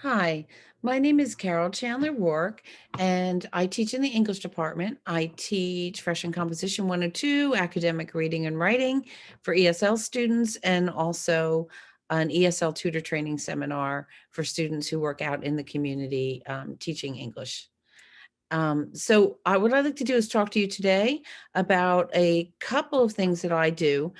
Hi, my name is Carol Chandler-Rourke, and I teach in the English department. I teach Fresh and Composition 102, academic reading and writing for ESL students, and also an ESL tutor training seminar for students who work out in the community teaching English. So what I'd like to do is talk to you today about a couple of things that I do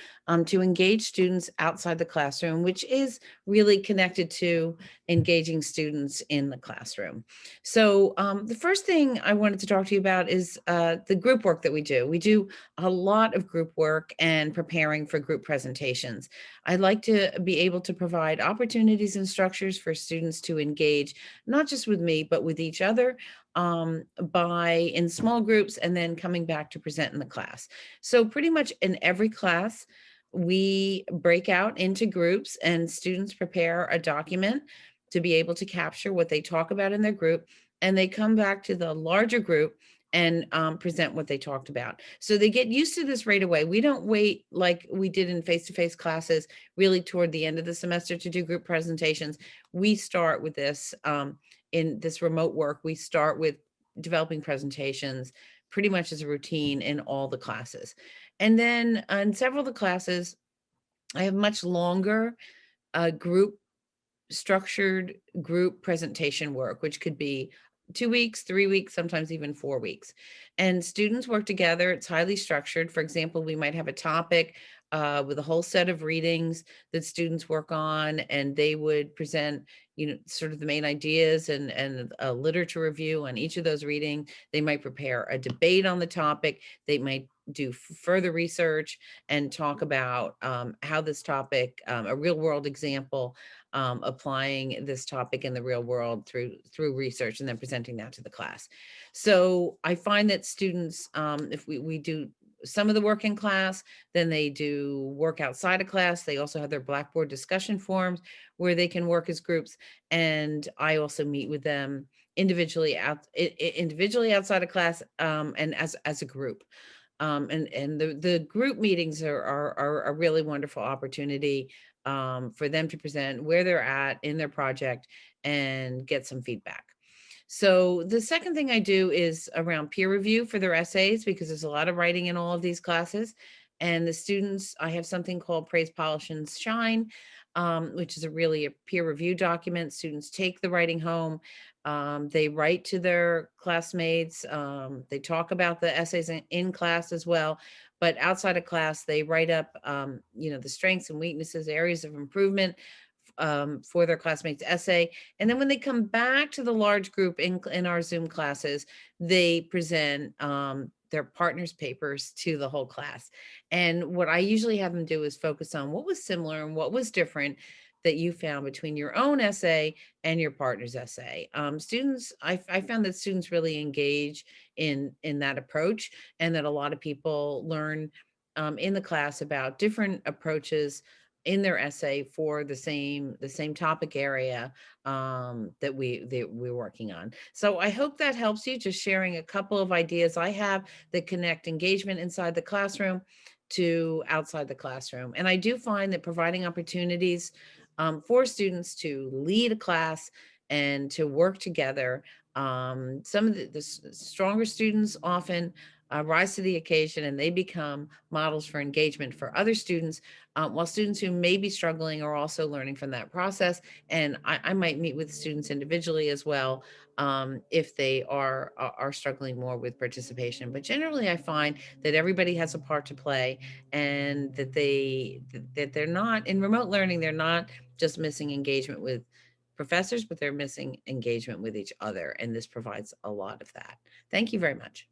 to engage students outside the classroom, which is really connected to engaging students in the classroom. So the first thing I wanted to talk to you about is the group work that we do. We do a lot of group work and preparing for group presentations. I'd like to be able to provide opportunities and structures for students to engage, not just with me, but with each other by in small groups and then coming back to present in the class. So pretty much in every class, we break out into groups and students prepare a document to be able to capture what they talk about in their group. And they come back to the larger group and present what they talked about. So they get used to this right away. We don't wait like we did in face-to-face classes really toward the end of the semester to do group presentations. We start with this in this remote work. We start with developing presentations pretty much as a routine in all the classes. And then in several of the classes, I have much longer group structured group presentation work, which could be 2 weeks, 3 weeks, sometimes even 4 weeks. And students work together. It's highly structured. For example, we might have a topic with a whole set of readings that students work on, and they would present, sort of the main ideas and a literature review on each of those readings. They might prepare a debate on the topic. They might do further research and talk about how this topic, a real world example, applying this topic in the real world through research and then presenting that to the class. So I find that students, if we do some of the work in class, then they do work outside of class. They also have their Blackboard discussion forums where they can work as groups. And I also meet with them individually outside of class and as a group. And the group meetings are a really wonderful opportunity for them to present where they're at in their project and get some feedback. So the second thing I do is around peer review for their essays, because there's a lot of writing in all of these classes. And the students, I have something called Praise, Polish, and Shine, which is a peer review document. Students take the writing home. They write to their classmates. They talk about the essays in class as well. But outside of class, they write up, the strengths and weaknesses, areas of improvement for their classmates' essay. And then when they come back to the large group in our Zoom classes, they present their partners' papers to the whole class. And what I usually have them do is focus on what was similar and what was different that you found between your own essay and your partner's essay. I found that students really engage in that approach, and that a lot of people learn in the class about different approaches in their essay for the same topic area that we're working on. So I hope that helps you, just sharing a couple of ideas I have that connect engagement inside the classroom to outside the classroom. And I do find that providing opportunities for students to lead a class and to work together. Some of the stronger students often rise to the occasion, and they become models for engagement for other students, while students who may be struggling are also learning from that process. And I might meet with students individually as well if they are struggling more with participation. But generally, I find that everybody has a part to play, and that they're not in remote learning. They're not just missing engagement with professors, but they're missing engagement with each other. And this provides a lot of that. Thank you very much.